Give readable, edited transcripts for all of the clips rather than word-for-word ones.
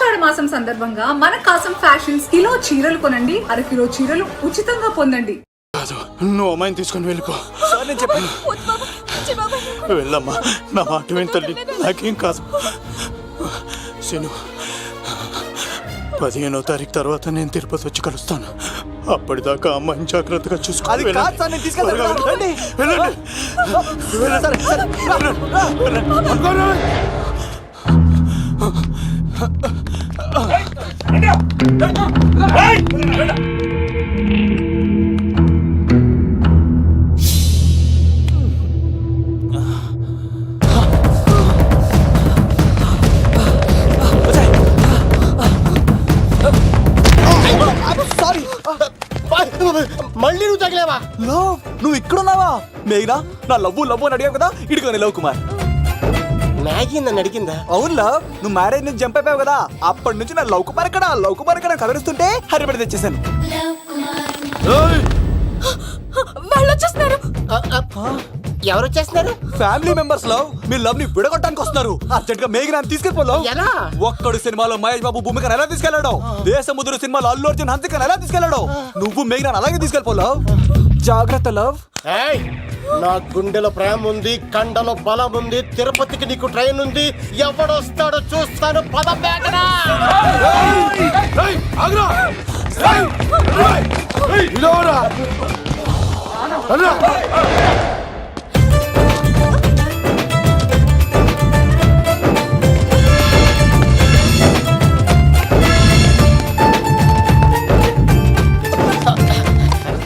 ఆషాఢ మాసం సందర్భంగా మన కాసం ఫ్యాషన్స్ కిలో చీరలు కొనండి, అరకిలో చీరలు ఉచితంగా పొందండి. నువ్వు అమ్మాయిని తీసుకొని వెళ్ళిపో. వెళ్ళమ్మా, నా మాట విని తల్లి, నాకేం కాదు. శను, 15వ తారీఖు తర్వాత నేను తిరుపతి వచ్చి కలుస్తాను. అప్పటిదాకా అమ్మాయిని జాగ్రత్తగా చూసుకోవాలి. మళ్ళీ నువ్వు తగిలేవా? నువ్వు ఇక్కడున్నావా? మేఘనా, నా లవ్వు అని అడిగావు కదా, ఇడుకోని లవ్ కుమార్. మ్యాగీ నన్ను అడిగిందా? అవును లవ్, నువ్వు మ్యారేజ్ నుంచి జంప్ అయిపోయావు కదా, అప్పటి నుంచి నా లవ్ కుమార్ ఇక్కడ కవరిస్తుంటే హరిపడి తెచ్చేసాను. వాళ్ళు వచ్చేస్తున్నారు. ఎవరు వచ్చేస్తున్నారు? ఫ్యామిలీ మెంబర్స్ లవ్, మీ లవ్ ని విడగొట్టడానికి వస్తున్నారు. అర్జెంట్ గా మేఘనాన్ని తీసుకెళ్ళిపోలేవు. ఎలా? ఒక్కడు సినిమాలో మహేష్ బాబు భూమికను ఎలా తీసుకెళ్లాడు, దేశముద్రు సినిమాలో అల్లు అర్జున్ హన్సికను ఎలా తీసుకెళ్లాడు, నువ్వు మేఘనాన్ని అలాగే తీసుకెళ్ళిపోలేవు. జాగ్రత్త లవ్. నా గుండెలో ప్రేమ ఉంది, కండలో బలం ఉంది, తిరుపతికి నీకు ట్రైన్ ఉంది, ఎవడొస్తాడో చూస్తాను. పద మేఘనా.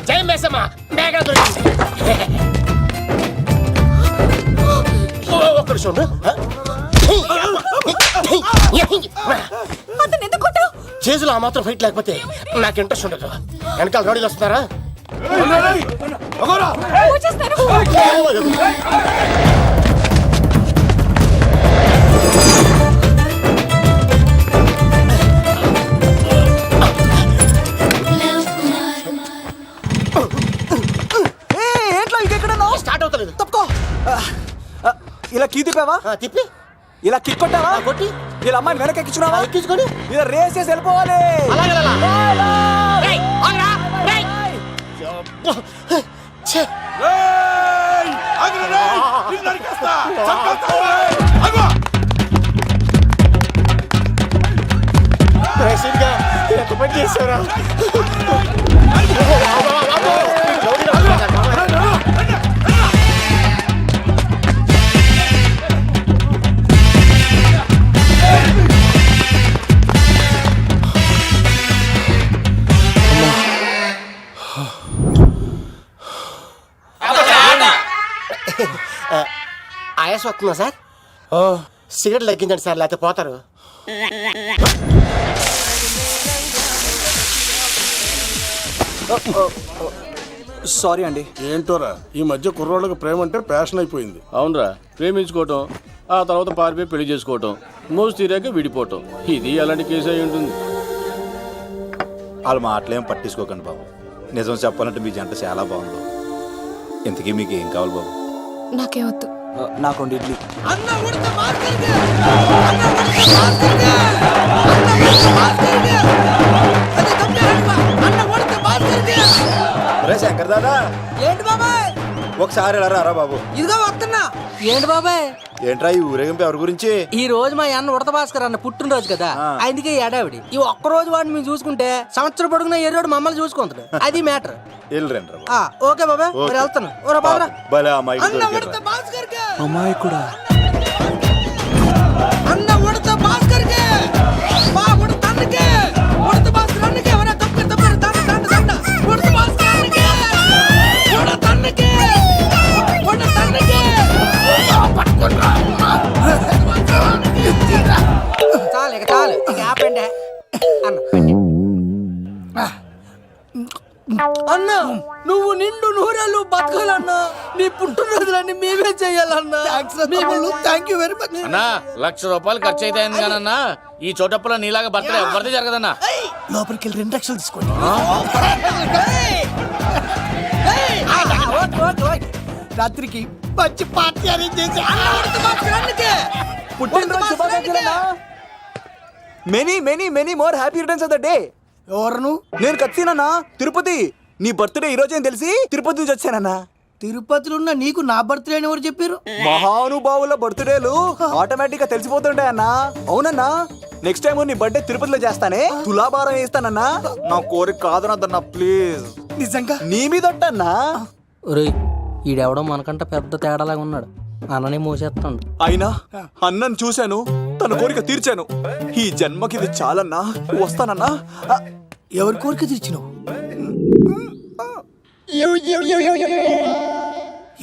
జై మేసమ్మా, మేఘన దొరికింది. ఒక్కడు చూడు. చేతులు ఆ మాత్రం ఫైట్ లేకపోతే నాకు ఇంట్రెస్ట్ ఉండదు. వెనకాల గాడీలు వస్తున్నారా? స్టార్ట్ అవుతలేదు. తప్పుకో. ఇలా కీ తిప్పావా? తిప్పి ఇలా కిక్ కొట్టావా? కొట్టి ఇలా అమ్మాయిని వెనక ఎక్కించుకున్నావా? ఎక్కించుకొని ఇలా రేస్ చేసి వెళ్ళిపోవాలి. ఎంత పని చేశారా? ఆయాసం వస్తుందా సార్? సిగరెట్ లెక్కించండి సార్, లేకపోతే పోతారు. సారీ అండి. ఏంటోరా, ఈ మధ్య కుర్రోళ్ళకి ప్రేమ అంటే ప్యాషన్ అయిపోయింది. అవునరా, ప్రేమించుకోవటం, ఆ తర్వాత పారిపోయి పెళ్లి చేసుకోవటం, మోజు తీరాక విడిపోవటం, ఇది అలాంటి కేసు అయి ఉంటుంది. వాళ్ళ మాటలేం పట్టించుకోకండి బాబు. నిజం చెప్పాలంటే మీ జంట చాలా బాగుంది. ఇంతకీ మీకు ఏం కావాలి బాబు? నాకేం వద్దు. నాకు 2 ఇడ్లీ. శంకర్ దాదా, ఏంటి బాబాయ్? ఒకసారి రా బాబు. ఇదిగో వస్తున్నా. ఏంటి బాబాయ్? ఏంట్రా ఈ ఊరేగింపు ఎవరి గురించి? ఈ రోజు మా అన్న ఉడత భాస్కర్ అన్న పుట్టినరోజు కదా, అందుకే ఏడావిడి. ఈ ఒక్కరోజు వాడిని మేము చూసుకుంటే సంవత్సరం పొడుగున ఎర్రోడు మమ్మల్ని చూసుకుంటాడు. అది మ్యాటర్. ఓకే బాబాయ్, మరి వెళ్తాను. అమ్మాయి కూడా అన్న ఉడత భాస్కర్ కే, మా ఉడత అన్నకే, ఉడత భాస్కర్ అన్నకే, ఎవరా తప్పక తప్పక తండ ఉడత భాస్కర్ అన్నకే, ఉడత అన్నకే, ఉడత అన్నకే. చాలు ఇక ఆపండి అన్న. నువ్వు నిండు నూరేళ్ళు బతకాలన్నా, నీ పుట్టినరోజులన్నీ మేమే చెయ్యాలన్నా. థ్యాంక్ యూ వెరీ మచ్ అన్నా. 1,00,000 రూపాయలు ఖర్చు అవుతాయన్నా, ఈ చోటప్పులో నీలాగా బర్త్డే ఎవరిది జరగదన్నా. లోపలికి వెళ్ళి 2 లక్షలు తీసుకోండి. రాత్రికి మంచి పార్టీ అరేంజ్ చేసి పుట్టినరోజు శుభాకాంక్షలు. Many many many more happy returns of the day. ఎవరు? నేను కత్తినన్నా తిరుపతి. నీ బర్త్డే ఈ రోజే అని తెలిసి తిరుపతి నుంచి వచ్చానన్నా. తిరుపతిలో ఉన్న నీకు నా బర్త్డే అని ఎవరు చెప్పారు? మహానుభావుల బర్త్డేలు ఆటోమేటిక్ గా తెలిసిపోతుంటాయన్నా. అవునన్నా, నెక్స్ట్ టైం నీ బర్త్డే తిరుపతిలో చేస్తానే, తులాభారం వేస్తానన్నా. నా కోరిక కాదనద్దన్నా ప్లీజ్. నిజంగా? నీ మీద ఒట్టన్నా. ఒరేయ్, ఈడెవడో మనకంట పెద్ద తేడాలాగా ఉన్నాడు. అన్ననే మోసేస్తాడు. అయినా అన్నను చూశాను, తన కోరిక తీర్చాను. ఈ జన్మకి ఇది చాలన్నా, వస్తానన్నా. ఎవరి కోరిక తీర్చినావు?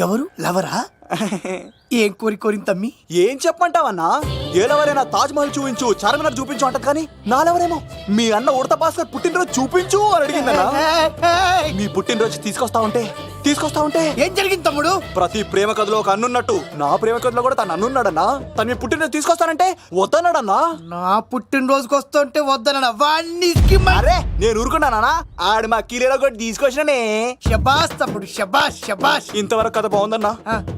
ఎవరు? లవరా? ఏం కోరిన తమ్మి? ఏం చెప్పంటావన్నా? ఏలవరైనా తాజ్ మహల్ చూపించు, చార్మినార్ చూపించు అంటది కానీ నాలెవరేమో మీ అన్న ఉడత భాస్కర్ పుట్టినరోజు చూపించు అని అడిగిందన్నా. మీ పుట్టినరోజు తీసుకొస్తా ఉంటే ఏం జరిగింది తమ్ముడు? ప్రతి ప్రేమ కథలో ఒక అన్నున్నట్టు నా ప్రేమ కథలో కూడా తను అన్నున్నాడన్నా. తను మీ పుట్టినరోజు తీసుకొస్తానంటే వద్దన్నాడన్నా. నా పుట్టినరోజుకి వస్తుంటే వద్దన వాణ్ణి. అరే నేను ఊరుకున్నానా? ఆడు మా కీలేలో కూడా తీసుకొచ్చిననే. శబాష్ తమ్ముడు, శబాష్ శబాష్. ఇంతవరకు కథ బాగుందన్నా,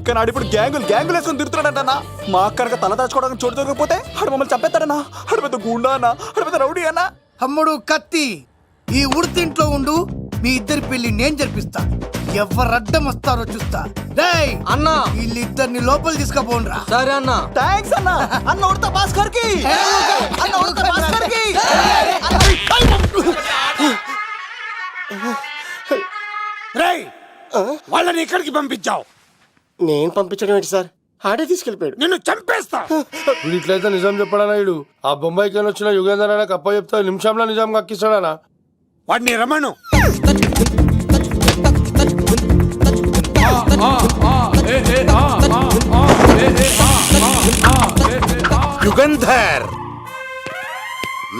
కానీ ఆడు ఇప్పుడు గ్యాంగులు వేసుకుని తిరుగుతున్నాడంటన్నా. మా కనుక తల దాచుకోవడానికి చోటు దొరకపోతే ఆడు మమ్మల్ని చంపేస్తాడన్నా. ఆడు పెద్ద గుండా అన్నా, ఆడు పెద్ద రౌడీ అన్నా. తమ్ముడు కత్తి, ఈ ఉడితింట్లో ఉండు. మీ ఇద్దరి పెళ్లి నేను జరిపిస్తా. ఎవరడ్డం వస్తారో చూస్తా. రేయ్ అన్నా, వీళ్ళిద్దరిని లోపల తీసుకుపోండ్రా. సరే అన్నా. థాంక్స్ అన్నా. అన్న ఉడత భాస్కర్ కి, అన్న ఉడత భాస్కర్ కి. రేయ్ వాళ్ళని ఎక్కడికి పంపించావు? నేను పంపించడం ఏంటి సార్, ఆడే తీసుకెళ్ళిపోయాడు. నిన్ను చంపేస్తా. వీడు ఇట్లయితే నిజం చెప్పడానా? వీడు ఆ బొంబాయికి వచ్చిన యుగేందర్ అన్న కప్ప చెప్తా నిమిషంలో నిజం కక్కిస్తాడానా? వాడిని రమణు. యుగంధర్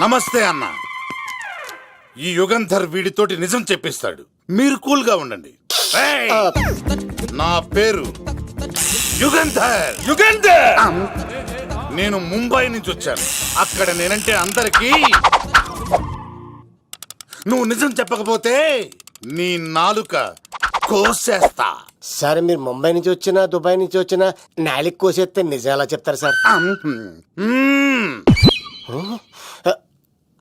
నమస్తే అన్న. ఈ యుగంధర్ వీడితోటి నిజం చెప్పిస్తాడు, మీరు కూల్ గా ఉండండి. ఏయ్! నా పేరు యుగంధర్. నేను ముంబై నుంచి వచ్చాను. అక్కడ నేనంటే అందరికీ. నువ్వు నిజం చెప్పకపోతే నీ నాలుక కోసేస్తా. సార్ మీరు ముంబై నుంచి వచ్చినా దుబాయ్ నుంచి వచ్చినా నాలిక్ కోసేస్తే నిజం ఎలా చెప్తారు సార్?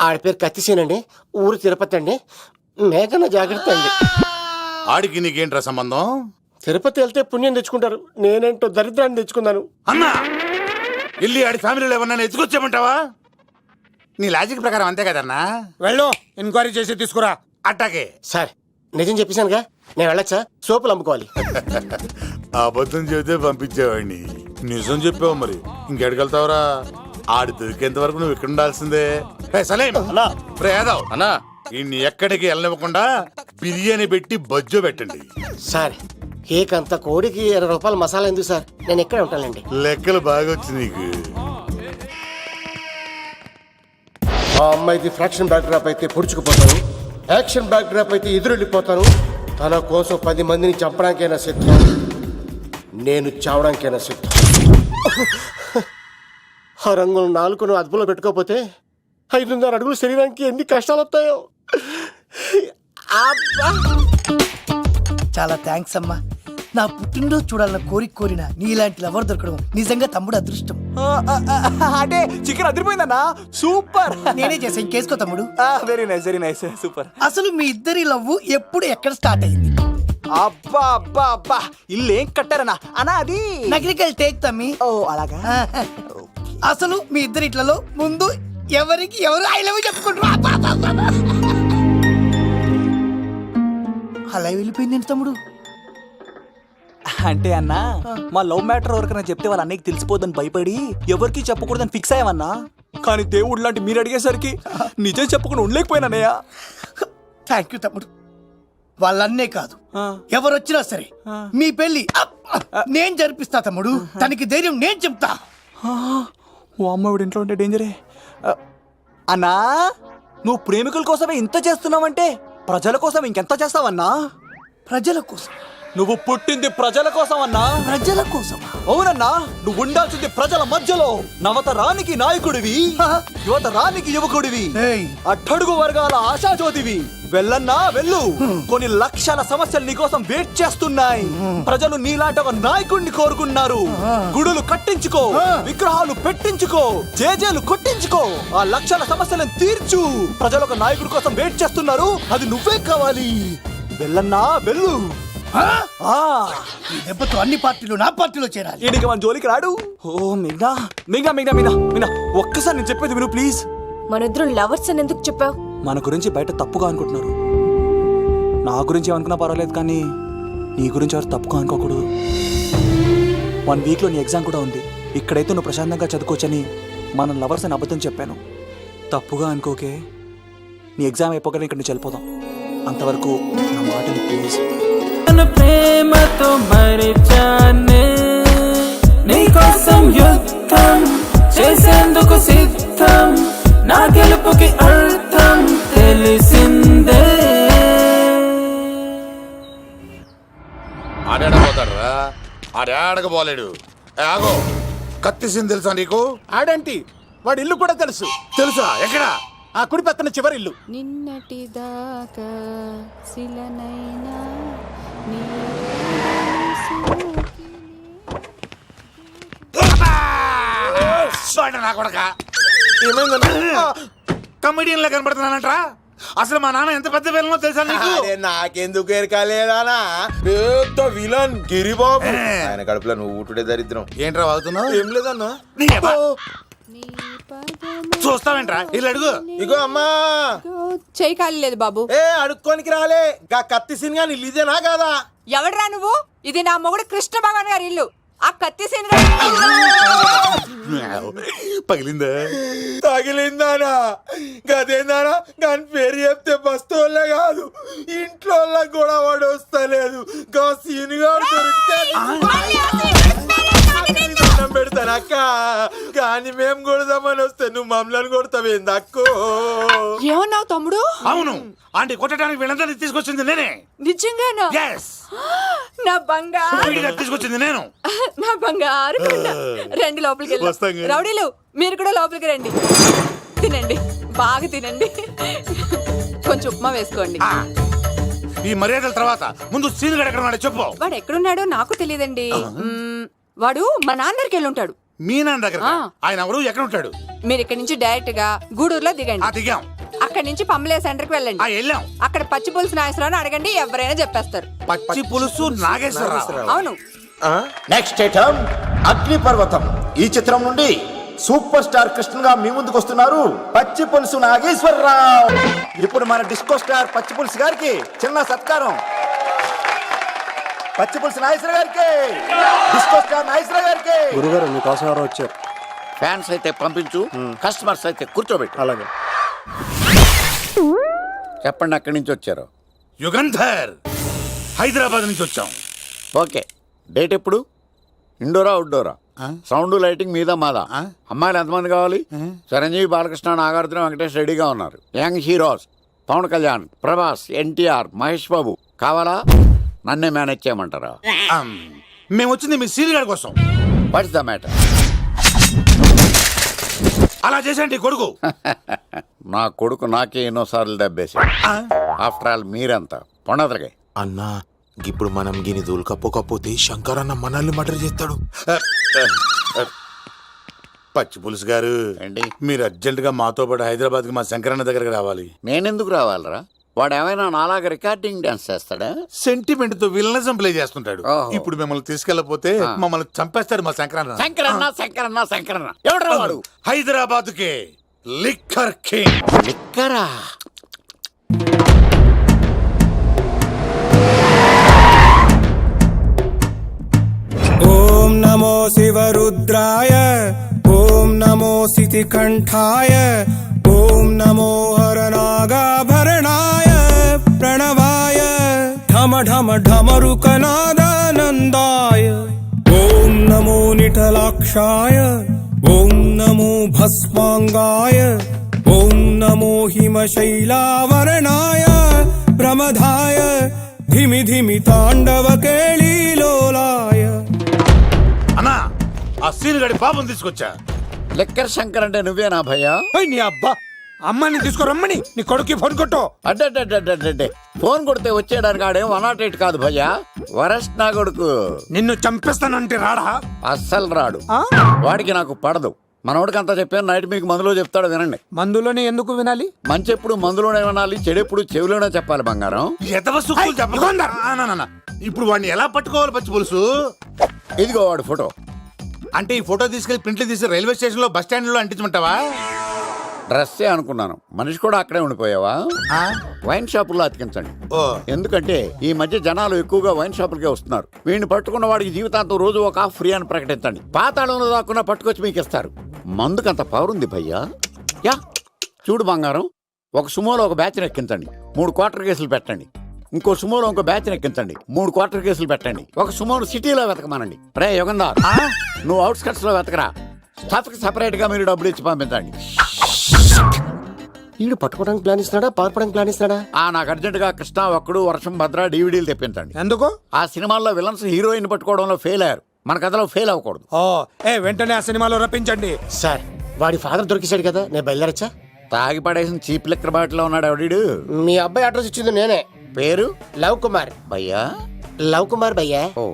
ఆడ పేరు కత్తిసేనండి, ఊరు తిరుపతి అండి. మేఘన జాగ్రత్త అండి. ఆడికి నీకేంట్రా సంబంధం? తిరుపతి వెళ్తే పుణ్యం తెచ్చుకుంటారు, నేనేంటో దరిద్రాన్ని తెచ్చుకున్నాను. అన్నా ఇల్లి ఆడి ఫ్యామిలీలో ఎవరన్నా ఎత్తుకొచ్చామంటావా? నీ లాజిక్ ప్రకారం అంతే కదన్నా. వెళ్ళు, ఎంక్వైరీ చేసి తీసుకురా. అట్టాకే. సార్ నిజం చెప్పేశానుగా, నేను వెళ్ళొచ్చా? సోపులు అమ్ముకోవాలి. అబద్ధం చెబితే పంపించేవాడిని, నిజం చెప్పావు మరి ఇంకెడగలుగుతావురా? ఆడి దొరికేంత వరకు నువ్వు ఇక్కడ ఉండాల్సిందే. సలేం యాదవ్ అన్నా, ఇన్ని ఎక్కడికి వెళ్ళనివ్వకుండా బిర్యానీ పెట్టి బజ్జో పెట్టండి. సార్ కేకంత కోడికి 20 రూపాయలు మసాలా ఎందుకు సార్, నేను ఎక్కడ ఉంటానండి. లెక్కలు బాగా వచ్చి నీకు. ఆ అమ్మాయిది ఫ్రాక్షన్ బ్యాక్ డ్రాప్ అయితే పొడుచుకుపోతాను, యాక్షన్ బ్యాక్ డ్రాప్ అయితే ఎదురెళ్ళిపోతాను. తన కోసం 10 మందిని చంపడానికైనా సిద్ధం, నేను చావడానికైనా సిద్ధం. ఆ రంగులు 4 అదుపులో పెట్టుకోకపోతే 5.5 అడుగులు శరీరానికి ఎన్ని కష్టాలు వస్తాయో. చాలా థ్యాంక్స్ అమ్మా. నా పుట్టినరోజు చూడాలన్న కోరిన నీలాంటి లవర్ దొరకడం నిజంగా తమ్ముడు అదృష్టం. అంటే చికెన్ అదిరిపోయిందన్నా, సూపర్. నేనే చేసా, ఇంకేసుకో తమ్ముడు. Very nice, very nice, super. అసలు మీ ఇద్దరి లవ్ ఎప్పుడు ఎక్కడ స్టార్ట్ అయింది? అబ్బా అబ్బా అబ్బా, ఇల్లు ఏం కట్టారన్నా అన్నా? అది నగరికల్ టేక్ తమ్మి. ఓ అలాగా. అసలు మీ ఇద్దరి ఇట్లలో ముందు ఎవరికి ఎవరు ఐ లవ్ చెప్పుకుంటారు? అలా వెళ్ళిపోయింది తమ్ముడు. అంటే అన్నా, మా లవ్ మ్యాటర్ ఎవరికైనా చెప్తే వాళ్ళ అన్నయ్యకి తెలిసిపోద్దని భయపడి ఎవరికి చెప్పకూడదని ఫిక్స్ అయ్యామన్నా. కానీ దేవుడు లాంటి మీరు అడిగేసరికి నిజం చెప్పకుండా ఉండలేకపోయినానయ్య. థ్యాంక్ యూ తమ్ముడు. వాళ్ళన్నే కాదు, ఎవరొచ్చినా సరే మీ పెళ్లి నేను జరిపిస్తా తమ్ముడు. తనకి ధైర్యం నేను చెప్తా. ఓ అమ్మవిడి ఇంట్లో ఉంటే డేంజరే. అన్నా, నువ్వు ప్రేమికుల కోసమే ఇంత చేస్తున్నావంటే ప్రజల కోసం ఇంకెంత చేస్తావన్నా? ప్రజల కోసం నువ్వు పుట్టింది ప్రజల కోసం అన్నా. ప్రజల కోసం అవునన్నా, నువ్వు ఉండాల్సింది ప్రజల మధ్యలో. నవతరానికి నాయకుడివి, యువతరానికి యువకుడివి, అట్టడుగు వర్గాల ఆశాజ్యోతివి. వెళ్ళన్నా వెళ్ళు. కొన్ని లక్షల సమస్యలు నీకోసం వెయిట్ చేస్తున్నాయి. ప్రజలు నీలాంటి ఒక నాయకుడిని కోరుకున్నారు. గుడులు కట్టించుకో, విగ్రహాలు పెట్టించుకో, జేజేలు కొట్టించుకో, ఆ లక్షల సమస్యలను తీర్చు. ప్రజలు ఒక నాయకుడి కోసం వెయిట్ చేస్తున్నారు. అది నువ్వే కావాలి. వెళ్ళన్నా వెళ్ళు. ఈ దెబ్బతో అన్ని పార్టీలు నా పార్టీలో చేరాలి. ఈయనకి మన జోలికి రాడు. ఓ మిగ్నా మిగ్నా మిగ్నా మిగ్నా మిగ్నా, ఒక్కసారి నేను చెప్పేది విను ప్లీజ్. మనిద్దరం లవర్స్ అని ఎందుకు చెప్పావు? మన గురించి బయట తప్పుగా అనుకుంటున్నారు. నా గురించి ఏమనుకున్నా పర్వాలేదు, కానీ నీ గురించి ఎవరు తప్పుగా అనుకోకూడదు. 1 వీక్లో నీ ఎగ్జామ్ కూడా ఉంది. ఇక్కడైతే నువ్వు ప్రశాంతంగా చదువుకోవచ్చని మనం లవర్స్ అని అబద్ధం చెప్పాను. తప్పుగా అనుకోకే. నీ ఎగ్జామ్ అయిపోగానే ఇక్కడ నుంచి వెళ్ళిపోదాం. అంతవరకు నా మాటని ప్లీజ్. ప్రేమతో మరిచానే, నీకోసం యుద్ధం చేసేందుకు సిద్ధం, నా గెలుపుకి అర్థం తెలిసిందే. ఆడాడపోతాడురా, ఆడాడకపోలేడు. ఆగో, కత్తిసింది తెలుసా నీకు? ఆడంటి వాడి ఇల్లు కూడా తెలుసు. తెలుసా? ఎక్కడ? ఆ కుడి పక్కన చివరి ఇల్లు. నిన్నటి దాకా శిలనైనా నా కొడక కమెడియన్ లా కనబడుతున్నానంట్రా. అసలు మా నాన్న ఎంత పెద్ద విలనో తెలుసా నీకు? నాకెందుకు ఎరకాలేదానా? పెద్ద విలన్ గిరిబాబు. ఆయన కడుపులో నువ్వు ఊటుడే దరిద్రం. ఏంట్రా వాగుతున్నావు? ఏం లేదన్నా. చూస్తావేంట్రా? ఇల్లు అడుగు. ఇగో అమ్మా, చేయి ఖాళీ లేదు బాబు. ఏ అడుక్కోనికి రాలే. గా కత్తి సినిమా నీ ఇదేనా కాదా? ఎవడ్రా నువ్వు? ఇది నా మొగుడు కృష్ణ భగవాన్ గారి ఇల్లు. ఆ కత్తి సీన్ పగిలిందా? తగిలిందానా? గదేందానా? దాని పేరు చెప్తే బస్తోళ్ళే కాదు, ఇంట్లో కూడా వాడు వస్తలేదు. గా సీనుగాడు దొరికితే పెడతాను అక్క. కానీ మేము కొడదామని వస్తే నువ్వు మమ్మల్ని కొడతావేంది అక్కో? ఏమన్నావు తమ్ముడు? అవును, ఆంటీ కొట్టడానికి వీళ్ళందరినీ తీసుకొచ్చింది నేనే. నిజంగానా? Yes. నా బంగారు తీసుకొచ్చింది నేను. నా బంగారు కొండ. రండి లోపలికి వెళ్దాం. రౌడీలు మీరు కూడా లోపలికి రండి. తినండి, బాగా తినండి. కొంచెం ఉప్మా వేసుకోండి. ఈ మర్యాదల తర్వాత ముందు సీన్ ఎక్కడ ఉన్నాడో చెప్పు. వాడు ఎక్కడున్నాడో నాకు తెలియదండి. వాడు మా నాన్న దగ్గరికి వెళ్ళి ఉంటాడు. మీ నాన్న దగ్గర? ఆయన ఎవరు? ఎక్కడ ఉంటాడు? మీరు ఇక్కడ నుంచి డైరెక్ట్ గా గూడూరులో దిగండి. దిగాం. అక్కడ నుంచి పంబలే సెంటర్ కి వెళ్ళండి. వెళ్ళాం. అక్కడ పచ్చి పులుసు నాగేశ్వరరావు అడగండి, ఎవరైనా చెప్పేస్తారు. పచ్చి పులుసు నాగేశ్వరరావు? అవును. నెక్స్ట్ ఐటమ్ అగ్నిపర్వతం. ఈ చిత్రం నుండి సూపర్ స్టార్ కృష్ణగా మీ ముందుకు వస్తున్నారు పచ్చి పులుసు నాగేశ్వరరావు. ఇప్పుడు మన డిస్కో స్టార్ పచ్చి పులుసు గారికి చిన్న సత్కారం. పచ్చి పులుసు నాగేశ్వర గారికి, డిస్కో స్టార్ నాగేశ్వర గారికి. గురుగారు మీకోసం ఎవరో వచ్చారు. ఫ్యాన్స్ అయితే పంపించు, కస్టమర్స్ అయితే కూర్చోబెట్టు. అలాగే. చెప్పండి, అక్కడి నుంచి వచ్చారు? యుగంధర్, హైదరాబాద్ నుంచి వచ్చాం. ఓకే, డేట్ ఎప్పుడు? ఇండోరా అవుట్డోరా? సౌండ్ లైటింగ్ మీద మాదా? అమ్మాయిలు ఎంతమంది కావాలి? చిరంజీవి, బాలకృష్ణ, నాగార్జున, వెంకటేష్ రెడీగా ఉన్నారు. యంగ్ హీరోస్ పవన్ కళ్యాణ్, ప్రభాస్, ఎన్టీఆర్, మహేష్ బాబు కావాలా? నన్నే మేనేజ్ చేయమంటారా? మేము వచ్చింది మీ సీరియల్ గారి కోసం. What's the matter? అలా చేసేంటి కొడుకు? నా కొడుకు నాకే ఎన్నోసార్లు దెబ్బేసి. ఆఫ్టర్ ఆల్ మీరంతా పొండదరగా. అన్నా, ఇప్పుడు మనం గిని దూల్కపోతే శంకర్ అన్న మనల్ని మర్డర్ చేస్తాడు. పచ్చి పులుసు గారు, మీరు అర్జెంట్ గా మాతో పాటు హైదరాబాద్ కి మా శంకరన్న దగ్గరకు రావాలి. నేనెందుకు రావాలరా? వాడు ఏమైనా నాలాగా రికార్డింగ్ డాన్స్ చేస్తాడా? సెంటిమెంట్ తో విలనిజం ప్లే చేస్తుంటాడు. ఇప్పుడు మిమ్మల్ని తీసుకెళ్లపోతే మమ్మల్ని చంపేస్తాడు మా శంకరన్న. శంకరన్న శంకరన్న శంకరన్న ఎవడ్రా వాడు? హైదరాబాద్ కే లిక్కర్ కింగ్. లిక్కరా? ఓం నమో శివరుద్రాయ, ఓం నమో శితికంఠాయ, ఓం నమో హరనాగాభరణాయ ప్రణవాయ, ఢమ ఢమ ఢమరుకనాదానందాయ, ఓం నమో నిఠలాక్షాయ, ఓం నమో భస్మాంగాయ, ఓం నమో హిమశైలావరణాయ ప్రమదాయ ధిమి ధిమి తాండవ కేళీలోలాయ. అన్నా ఆ సీన్ గడి బాబుని తీసుకొచ్చా. లెక్కర్ శంకర్ అంటే నువ్వేనా భయ్యా? నీ అబ్బా అమ్మాయిని తీసుకురమ్మని నీ కొడుకు ఫోన్ కొట్టు. అడ్డే ఫోన్ కొడితే వచ్చేయడానికి ఆడేం 108 కాదు భయ్యా, వరస్ట్ నా కొడుకు. నిన్ను చంపేస్తానంటే రాడా? అస్సలు రాడు, వాడికి నాకు పడదు. మనోడికి అంతా చెప్పాను, నైట్ మీకు మందులో చెప్తాడు వినండి. మందులోనే ఎందుకు వినాలి? మంచి ఎప్పుడు మందులోనే వినాలి, చెడు ఎప్పుడు చెవిలోనే చెప్పాలి బంగారం. ఎదవ సుక్కులు చెప్పకుండా. ఇప్పుడు వాడిని ఎలా పట్టుకోవాలి పచ్చి పులుసు? ఇదిగో వాడు ఫోటో. అంటే ఈ ఫోటో తీసుకెళ్లి ప్రింట్లు తీసి రైల్వే స్టేషన్ లో బస్ స్టాండ్ లో అంటించమంటావా? డ్రెస్సే అనుకున్నాను, మనిషి కూడా అక్కడే ఉండిపోయావా? వైన్ షాపుల్లో అతికించండి. ఎందుకంటే ఈ మధ్య జనాలు ఎక్కువగా వైన్ షాపులకే వస్తున్నారు. వీడిని పట్టుకున్న వాడికి జీవితాంతం రోజు ఒక ఆఫ్ ఫ్రీ అని ప్రకటించండి. పాతాళంలో దాక్కున్నా పట్టుకొచ్చి మీకు ఇస్తారు. మందుకంత పవర్ ఉంది భయ్యా. యా చూడు బంగారం, ఒక సుమోలో ఒక బ్యాచ్ ఎక్కించండి, 3 క్వార్టర్ కేసులు పెట్టండి. ఇంకో సుమోలో ఇంకో బ్యాచ్ ఎక్కించండి, 3 క్వార్టర్ కేసులు పెట్టండి. ఒక సుమోను సిటీలో వెతకమానండి. రే యుగంధర్, నువ్వు అవుట్స్కట్స్ లో వెతకరా. స్టాఫ్ కి సెపరేట్ గా మీరు డబ్బులు ఇచ్చి పంపించండి. వీడు పట్టుకోవడానికి ప్లాన్ ఇస్తున్నాడా, పారిపోవడానికి ప్లాన్ ఇస్తున్నాడా? నాకు అర్జెంట్ గా కృష్ణ, ఒక్కడు, వర్షం, భద్ర డివిడీలు తెప్పించండి. ఎందుకు? ఆ సినిమాల్లో విలన్స్ హీరోయిన్ పట్టుకోవడంలో ఫెయిల్ అయ్యారు, మన కథలో ఫెయిల్ అవ్వకూడదు. వెంటనే ఆ సినిమాలో రప్పించండి. సార్ వాడి ఫాదర్ దొరికేశాడు కదా, నేను బయలుదేరచ్చా? తాగి పడేసిన చీప్ లెక్కర్ బాటిలో ఉన్నాడు ఎవడీడు. మీ అబ్బాయి అడ్రస్ ఇచ్చింది నేనే. పేరు లవ్ కుమార్. భయ్యా? లవ్ కుమార్ భయ్యా. ఓ,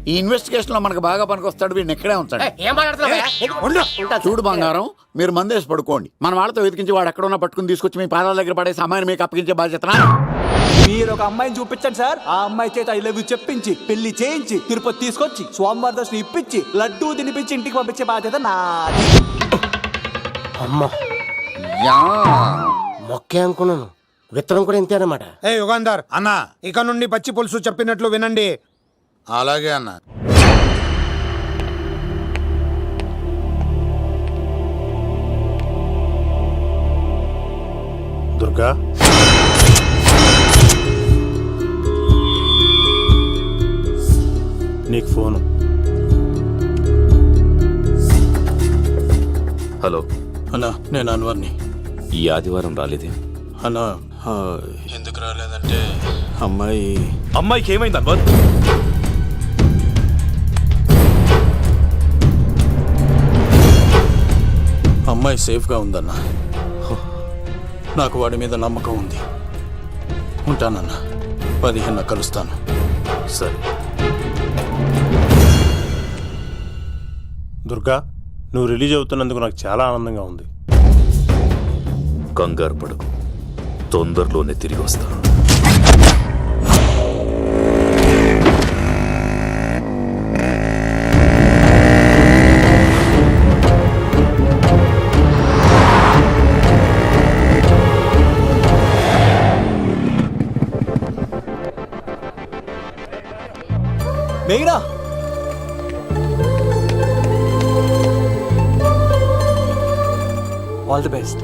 ఈ ఇన్వెస్టిగేషన్ లో మనకు బాగా పనికొస్తాడు, వీడిని ఎక్కడే ఉంచండి. ఏం మాట్లాడుతున్నా? చూడు బంగారం, మీరు మందేసి పడుకోండి. మన వాళ్ళతో వెతికించి వాడు ఎక్కడ ఉన్నా పట్టుకుని తీసుకొచ్చి మీ పాదాల దగ్గర పడేసి అమ్మాయిని మీకు అప్పగించే బాధ్యత. మీరు ఒక అమ్మాయిని చూపించండి సార్. ఆ అమ్మాయి చేత ఐ లవ్ యూ చెప్పించి పెళ్లి చేయించి తిరుపతి తీసుకొచ్చి స్వామివారి దర్శనం ఇప్పించి లడ్డూ తినిపించి ఇంటికి పంపించే బాధ్యత నాది. అమ్మా మొక్కే అనుకున్నాను, విత్తనం కూడా ఇంతే అన్నమాట. యుగంధర్ అన్నా ఇక నుండి పచ్చి పులుసు చెప్పినట్లు వినండి. అలాగే అన్న. దుర్గా, నీకు ఫోను. హలో అన్నా, నేను అన్వర్ని. ఈ ఆదివారం రాలేదే అన్నా? ఎందుకు రాలేదంటే అమ్మాయికి ఏమైంది అన్వర్? అమ్మాయి సేఫ్గా ఉందన్నా. నాకు వాడి మీద నమ్మకం ఉంది. ఉంటానన్నా, 15 కలుస్తాను. సరే. దుర్గా, నువ్వు రిలీజ్ అవుతున్నందుకు నాకు చాలా ఆనందంగా ఉంది. కంగారు పడకు, తొందరలోనే తిరిగి వస్తాను. మెయినా ఆల్ ది బెస్ట్.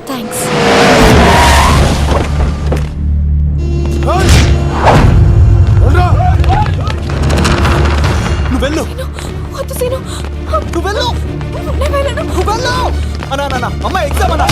థ్యాంక్స్. నువ్వు వెళ్ళు. వద్దు సీను, నువ్వు వెళ్ళు. నేను వెళ్ళను. నువ్వు వెళ్ళు. అన్నా అమ్మాయి ఎగ్జామ్ అన్నా.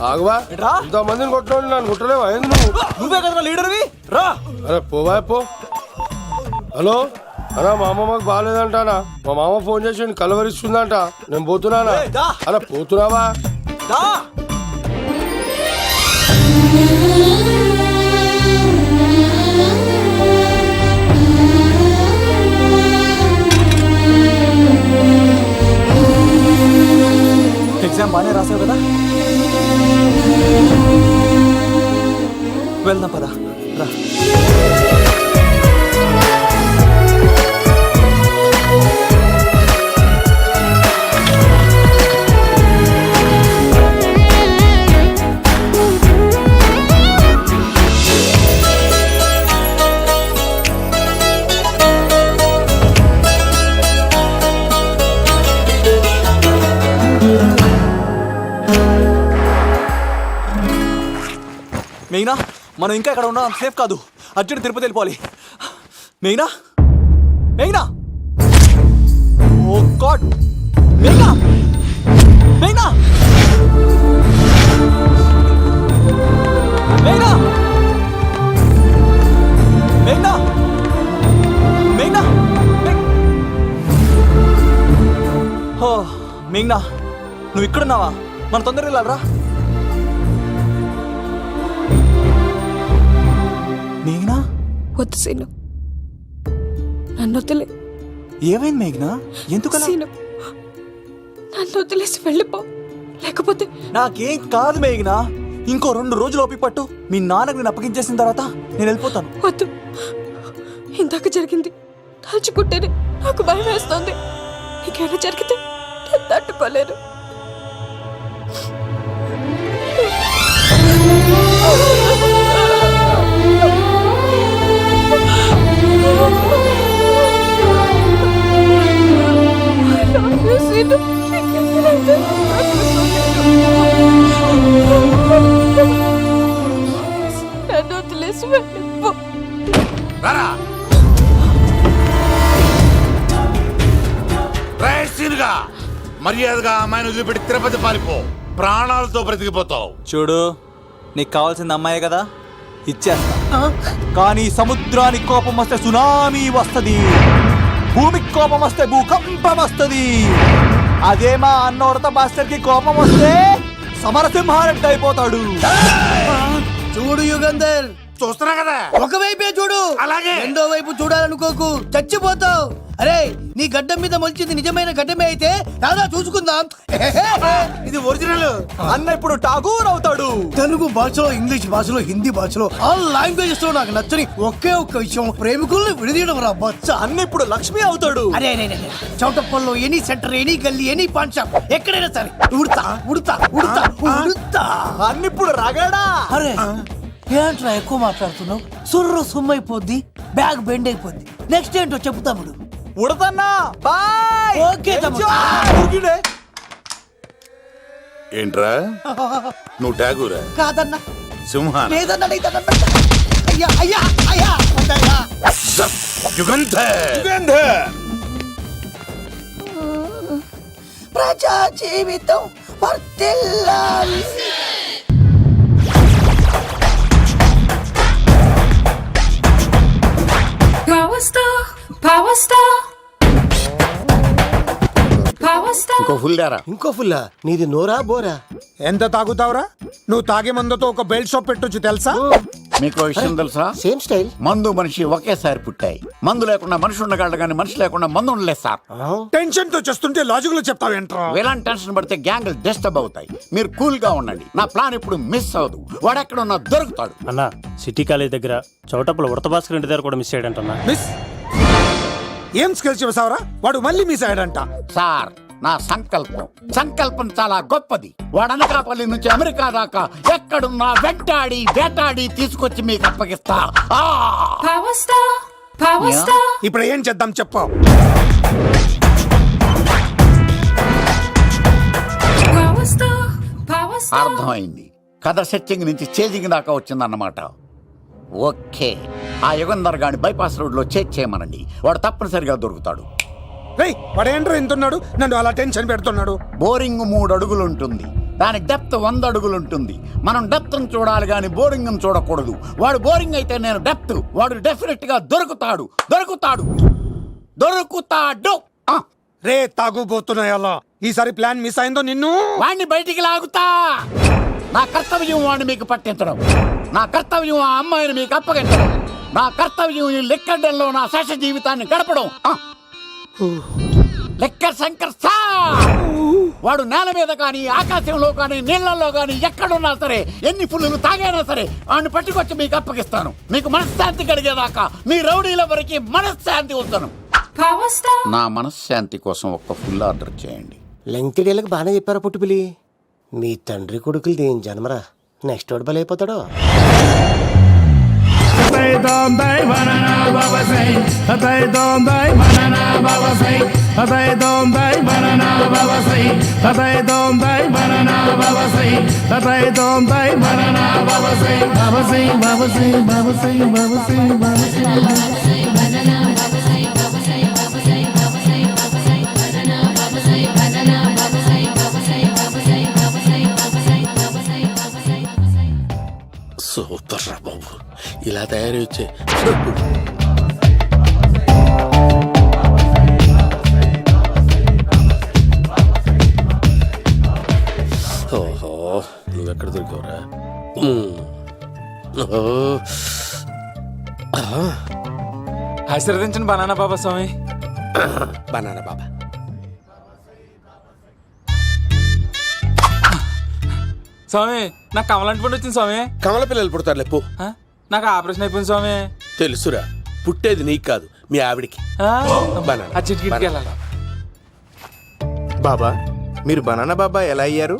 ఆగవా రా. ఇంతమందిని కొట్టినోళ్ళు నన్ను కొట్టలేవా ఏంది నువ్వు? నువ్వే కదా లీడర్వి రా. అరే పోవా పో. హలో అన్నా మా అమ్మ మాకు బాగాలేదంటానా, మా మామ ఫోన్ చేసి కలవరిస్తుందంట, నేను పోతున్నానా? ఏయ్, దా. అలా పోతున్నావా? దా. ఎగ్జామ్ బాగానే రాసావు కదా, వెళ్దాం పదా రా. మెయినా మనం ఇంకా ఇక్కడ ఉండడం సేఫ్ కాదు, అర్జెంట్ తిరుపతి వెళ్ళిపోవాలి. మెయినా మెయినా ఓ గాడ్ మెయినా మెయినా మెయినా మెయినా మెయినా ఓ మెయినా నువ్వు ఇక్కడున్నావా? మనం తొందరగా వెళ్ళాలరా. మేఘనా వద్దు సీను, నన్ను వదిలే. ఏమైంది మేఘనా? ఎందుకు సీను, నన్ను వదిలేసి వెళ్ళిపో, లేకపోతే నాకేం కాదు మేఘనా. ఇంకో 2 రోజులు ఓపిక పట్టు. మీ నాన్నకు నేను అప్పగించేసిన తర్వాత నేను వెళ్ళిపోతాను. వద్దు. ఇందాక జరిగింది తలుచుకుంటేనే నాకు భయం వేస్తుంది. నీకేమైనా జరిగితే నేను తట్టుకోలేను. నన్ను వదిలేసి వెళ్ళిపో. మర్యాదగా అమ్మాయిని వదిలిపెట్టి తిరుపతి పారిపో, ప్రాణాలతో బ్రతికిపోతావు. చూడు, నీకు కావాల్సింది అమ్మాయే కదా, ఇచ్చేస్తా. కానీ సముద్రానికి కోపం వస్తే సునామీ వస్తది, భూమికి కోపం వస్తే భూకంపం వస్తది. అదే మా అన్న ఉడత భాస్కర్ కి కోపం వస్తే సమరసింహారెడ్డి అయిపోతాడు. చూడు యుగంధర్, చూస్తున్నా కదా, ఒకవైపే చూడు, అలాగే రెండో వైపు చూడాలనుకోకు, చచ్చిపోతావు. అరే నీ గడ్డం మీద మొలిచింది నిజమైన గడ్డమే అయితే రాదా చూసుకుందాం. ఇది ఒరిజినల్. అన్న ఇప్పుడు ఠాగూర్ అవుతాడు. తెలుగు భాషలో, ఇంగ్లీష్ భాషలో, హిందీ భాషలో, ఆల్ లాంగ్వేజెస్ లో నాకు నచ్చని ఒకే ఒక్క విషయం, ప్రేమికుల్ని విడదీయడం రా బచ్చ. అన్న ఇప్పుడు లక్ష్మి అవుతాడు. అరే చౌటప్పల్లో ఎనీ సెంటర్, ఎనీ గల్లీ, ఎనీ పాన్ షాప్, ఎక్కడైనా సరే ఉడతా ఉడతా ఉడతా ఉడతా. అన్న ఇప్పుడు రగడా. అరే ఏంట్రా ఎక్కువ మాట్లాడుతున్నావు? సుర్రు సుమ్మైపోద్ది, బ్యాగ్ బెండ్ అయిపోద్ది. నెక్స్ట్ ఏంటో చెప్పు తమ్ముడు. ఉడతన్నా బాయ్. ఓకే తమ్ముడు. ఏంట్రా నువ్వు ఠాగూరా? కాదన్నా, సింహాన? లేదన్నా, లేదన్నా. అయ్యా అయ్యా అయ్యా వద్దయ్యా. యుగంధర్. ప్రజా జీవితం వర్ధిల్లాలి. ఇంకో ఫుల్ దారా. ఇంకో ఫుల్లా? నీది నోరా బోరా? ఎంత తాగుతావురా? నువ్వు తాగే మందుతో ఒక బెల్ట్ షాప్ పెట్టొచ్చు తెలుసా? మీకు విషయం తెలుసా? Same style. మందు మనిషి ఒకేసారి పుట్టాయి. మందు లేకుండా మనిషి ఉండగలడు కానీ మనిషి లేకుండా మందు ఉండలేదు సార్. టెన్షన్ తో చేస్తుంటే లాజిక్ లో చెప్తావేంట్రా? ఇలాంటి టెన్షన్ పడితే గ్యాంగ్లు డిస్టర్బ్ అవుతాయి. మీరు కూల్ గా ఉండండి. నా ప్లాన్ ఇప్పుడు మిస్ అవ్వదు. వాడెక్కడ ఉన్నా దొరుకుతాడు. అన్న, సిటీ కాలేజ్ దగ్గర చౌటప్పుల ఉడత భాస్కర్ ఇంటి దగ్గర కూడా మిస్ అయ్యాడంటన్నా. మిస్ ఏం స్కిల్స్ చూసావరా? వాడు మళ్ళీ మిస్ అయ్యాడంట. సార్, నా సంకల్పం చాలా గొప్పది. వాడనకాపల్లి నుంచి అమెరికా దాకా ఎక్కడున్నా వెంటాడి వేటాడి తీసుకొచ్చి మీకు అప్పగిస్తా. ఇప్పుడు ఏం చేద్దాం చెప్పు. అర్థమైంది. కథ సెట్టింగ్ నుంచి చేజింగ్ దాకా వచ్చిందన్నమాట. ఓకే, ఆ యుగంధర్ గాని బైపాస్ రోడ్ లో చేయమనండి. వాడు తప్పనిసరిగా దొరుకుతాడు. వాడేంట్రా ఎంతున్నాడు? నన్ను అలా టెన్షన్ పెడుతున్నాడు. బోరింగ్ 3 అడుగులు ఉంటుంది. దాని డెప్త్ 100 అడుగులు ఉంటుంది. మనం డెప్త్ చూడాలి కానీ బోరింగ్ చూడకూడదు. వాడు బోరింగ్ అయితే నేను డెప్త్. వాడు డెఫినెట్ గా దొరుకుతాడు. రే తాగుబోతున్నాయల్లా, ఈసారి ప్లాన్ మిస్ అయిందో నిన్ను. వాడిని బయటికి లాగుతా. నా కర్తవ్యం వాడిని మీకు పట్టించడం. నా కర్తవ్యం ఆ అమ్మాయిని మీకు అప్పగించడం. నా కర్తవ్యం ఈ లెక్కడ్డంలో నా శేష జీవితాన్ని గడపడం. లెక్క శంకర్ సార్. వాడు నేల మీద కానీ ఆకాశంలో కానీ నీళ్లలో కానీ ఎక్కడున్నా సరే, ఎన్ని ఫుల్లులు తాగైనా సరే వాడిని పట్టుకొచ్చి మీకు అప్పగిస్తాను. మీకు మనశ్శాంతి కలిగేదాకా మీ రౌడీల వరకు మనశ్శాంతి ఉంచను. నా మనశ్శాంతి కోసం ఒక్క ఫుల్ ఆర్డర్ చేయండి. లెంగ్త్ డేలకు బాగానే చెప్పారా పుట్టుపిలి. మీ తండ్రి కొడుకులు దేని జన్మరా, నెక్స్ట్ వాడు బలైపోతాడో. సూపర్ రా బాబు, ఇలా తయారీ వచ్చే. ఓహో, నువ్వెక్కడ దొరికావురా? ఆశీర్వదించండి బనానా బాబా స్వామి. బనానా బాబా. స్వామి నాకు కమలంటి పండు వచ్చింది స్వామి. కమల పిల్లలు పుడతారు లేపు. నాకు ఆపరేషన్ అయిపోయింది స్వామి. తెలుసురా, పుట్టేది నీకు కాదు మీ ఆవిడికి. ఆ చిటికిటికి వెళ్ళాలి. బాబా, మీరు బనానా బాబా ఎలా అయ్యారు?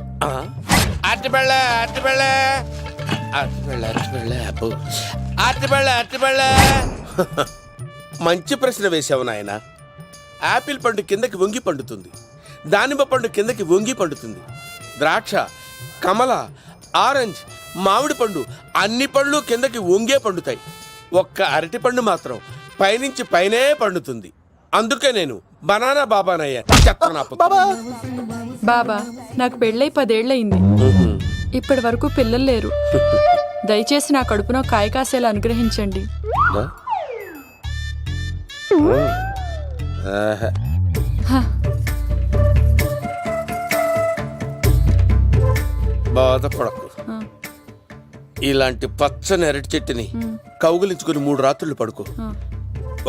మంచి ప్రశ్న వేసావు నాయన. యాపిల్ పండు కిందకి వంగి పండుతుంది, దానిమ్మ పండు కిందకి వంగి పండుతుంది, ద్రాక్ష, కమల, ఆరెంజ్, మామిడి పండు అన్ని పళ్ళు కిందకి వంగే పండుతాయి. ఒక్క అరటి పండు మాత్రం పైనుంచి పైనే పండుతుంది. అందుకే నేను బనానా బాబానయ్యా. బాబా, నాకు పెళ్ళై 10 ఏళ్ళయింది. ఇప్పటి వరకు పిల్లలు లేరు. దయచేసి నా కడుపునో కాయ కాసేలా అనుగ్రహించండి. బాధపడకు. ఇలాంటి పచ్చని అరటి చెట్టుని కౌగులించుకుని 3 రాత్రులు పడుకో.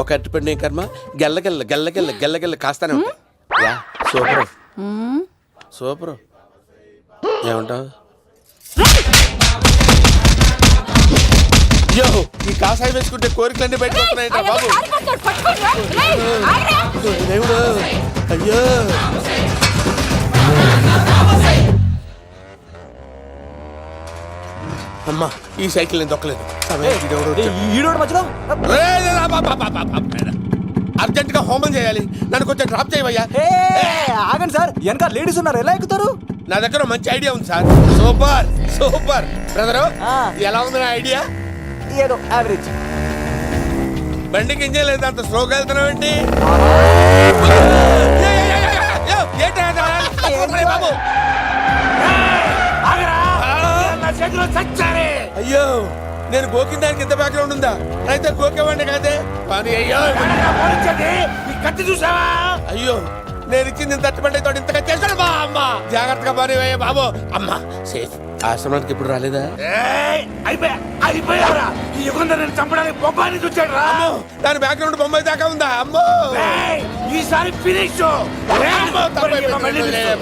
ఒక అరటి పండు ఏం కర్మ, గెల్లగెల్ల గెల్లగెల్ల గెల్లగెల్ల కాస్తానే ఉంటాయి. Super super. ఏమంటావు? అయ్యో, ఈ కాసాయి వేసుకుంటే కోరికలన్నీ బయటకు వస్తున్నాయంట బాబు. దేవుడు, అయ్యో. అమ్మా, ఈ సైకిల్ నేను దొక్కలేదు. అర్జెంట్ గా హోమం చేయాలి, నన్ను కొంచెం డ్రాప్ చేయవయ్యా. ఆగండి సార్, వెనక లేడీస్ ఉన్నారు, ఎలా ఎక్కుతారు? నా దగ్గర మంచి ఐడియా ఉంది సార్. Super super. బ్రదరు, ఎలా ఉంది నా ఐడియా? ఏదో యావరేజ్. బండికి ఇంజన్ లేదు, అంత స్లోగా వెళ్తున్నావు ఏంటి? బాబు అయ్యో, నేను గోకిన దానికి ఇంత బ్యాక్గ్రౌండ్ ఉందా? అయితే గోకేవాడిని కాదే. అయ్యో కత్తి చూసావా? అయ్యో, నేను ఇచ్చింది ఇంత తట్టుబడి తోడు ఇంతగా చేశాడు బా. అమ్మ జాగ్రత్తగా పని బాబు. అమ్మ సేఫ్. ఆశ్రమానికి ఇప్పుడు రాలేదా? అయిపోయారా? ఈ యుగంలో నేను చంపడానికి బొమ్మాయిని చూచాడు రా. దాని బ్యాక్గ్రౌండ్ బొమ్మాయి దాకా ఉందా? అమ్మో, ఈసారి ఫినిష్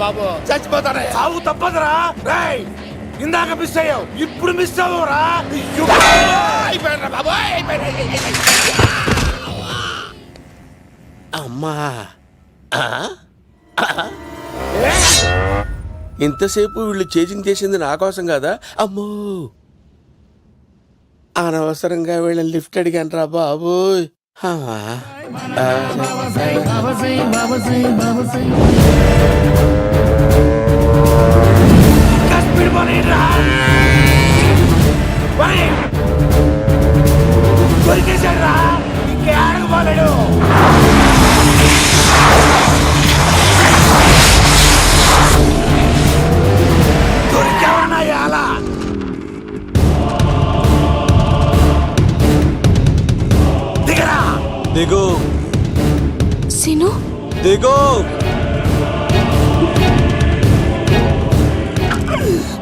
బాబు. చచ్చిపోతానే. సాగు తప్పదురా. ఇందాక మిస్ అయ్యావు, ఇప్పుడు మిస్ అవ్వరా. అయిపోయారా బాబు? అమ్మా, ఇంతసేపు వీళ్ళు చేజింగ్ చేసింది నా కోసం కదా. అమ్మో, అనవసరంగా వీళ్ళని లిఫ్ట్ అడిగాను రా బాబు. దొరికేశాడు. ఇంకే ఆడకపోలేడు.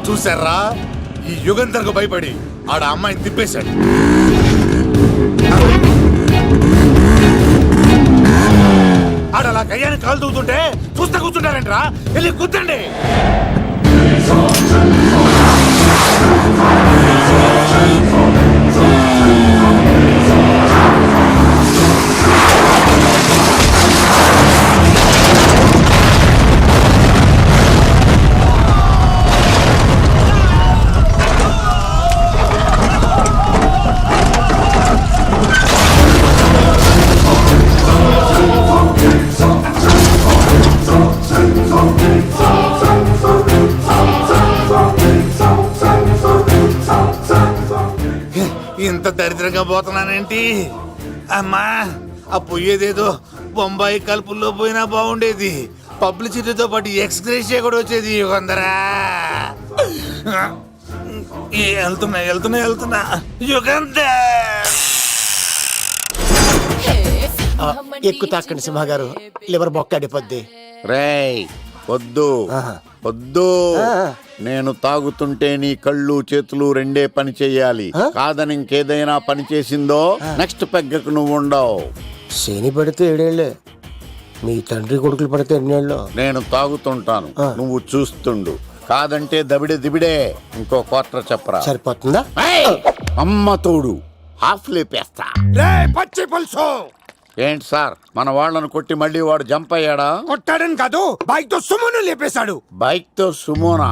చూసారా ఈ యుగంధర్కు భయపడి ఆడ అమ్మాయిని తిప్పేశాడు. ఆడ అలా కయ్యాన్ని కాలు తూగుతుంటే చూస్తా కూర్చుంటారంటరా, వెళ్ళి కూర్చోండి. ఇంత దరిద్రంగా పోతున్నానేంటి అమ్మా? ఆ పోయేదేదో బొంబాయి కలుపుల్లో పోయినా బాగుండేది. పబ్లిసిటీతో పాటు ఎక్స్గ్రేషియా కూడా వచ్చేది. యుగంధరా వెళ్తున్నా యుగంధర్. ఎక్కు తాకండి సింహ గారు, లివర్ బొక్కడిపోద్ది. రేయ్ వద్దు వద్దు, నేను తాగుతుంటే నీ కళ్ళు చేతులు రెండే పని చెయ్యాలి. కాదని ఇంకేదైనా పని చేసిందో నెక్స్ట్ పెగ్గకు నువ్వు ఉండవు. శని పడితే 7 ఏళ్ళే, మీ తండ్రి కొడుకులు పడితే 2 ఏళ్ళు. నేను తాగుతుంటాను, నువ్వు చూస్తుండు. కాదంటే దబిడే దిబిడే. ఇంకో క్వార్టర్ చెప్పరా? సరిపోతుందా? అమ్మ తోడు హాఫ్ లేపేస్తా. పచ్చి పులుసు ఏంటి సార్, మన వాళ్ళను కొట్టి మళ్ళీ వాడు జంప్ అయ్యాడా? కొట్టాడని కాదు, బైక్ తో సుమ్మును లేపేశాడు. బైక్ తో సుమోనా?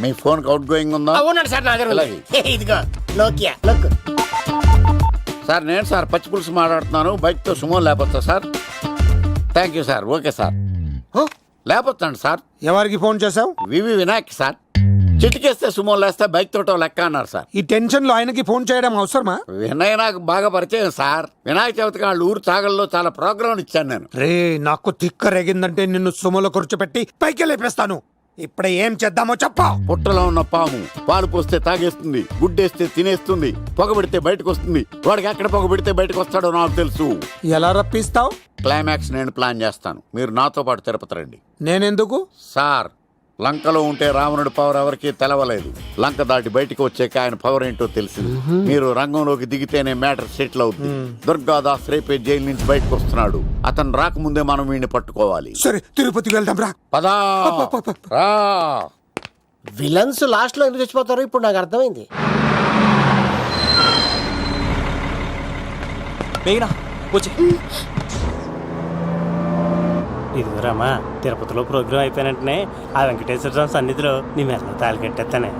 మీ ఫోన్ అవుట్ గోయింగ్ ఉందా? అవునండి సార్, నా దగ్గర ఉంది. ఇదిగో నోకియా లోక్. సార్ నేను సార్ పచ్చి పులుసు మాట్లాడుతున్నాను. బైక్ తో సుమో లేపొచ్చా sir? Thank you sir. Okay sir, లేపొచ్చండి సార్. ఎవరికి ఫోన్ చేసావు? V V Vinayak sir. చిటికేస్తే సుమో లేస్తే బైక్ తోటో లెక్క అన్నారు సార్. ఈ టెన్షన్ లో ఆయనకి ఫోన్ చేయడం అవసరమా? వినయ్ నాకు బాగా పరిచయం సార్. వినాయక చవితికి వాళ్ళ ఊరు చాగల్లో చాలా ప్రోగ్రాం ఇచ్చాను నేను. రే, నాకు తిక్క రేగిందంటే నిన్ను సుమలో కూర్చోపెట్టి పైకి లేపేస్తాను. ఇప్పుడే ఏం చేద్దామో చెప్పా. పుట్టలో ఉన్న పాము పాలు పోస్తే తాగేస్తుంది, గుడ్డేస్తే తినేస్తుంది, పొగబెడితే బయటకు వస్తుంది. వాడికి ఎక్కడ పొగబెడితే బయటకు వస్తాడో నాకు తెలుసు. ఎలా రప్పిస్తావు? క్లైమాక్స్ నేను ప్లాన్ చేస్తాను, మీరు నాతో పాటు తిరుపతి రండి. నేనెందుకు? సార్, లంకలో ఉంటే రావణుడి పవర్ ఎవరికి తెలవలేదు. లంక దాటి బయటికి వచ్చాక ఆయన పవర్ ఏంటో తెలిసింది. మీరు రంగంలోకి దిగితేనే మ్యాటర్ సెటిల్ అవుతుంది. దుర్గాదాస్ రేపే జైలు నుంచి బయటకు వస్తున్నాడు. అతను రాకముందే మనం వీడిని పట్టుకోవాలి. సరే, తిరుపతికి వెళ్దాం రా. పదా రా. విలన్స్ లాస్ట్ లో ఎందుకు చచ్చిపోతారు ఇప్పుడు నాకు అర్థమైంది. ఇదిగోరామా, తిరుపతిలో ప్రోగ్రాం అయిపోయిన వెంటనే ఆ వెంకటేశ్వర స్వామి సన్నిధిలో నీ మెల్ల తాళి కట్టేస్తానే.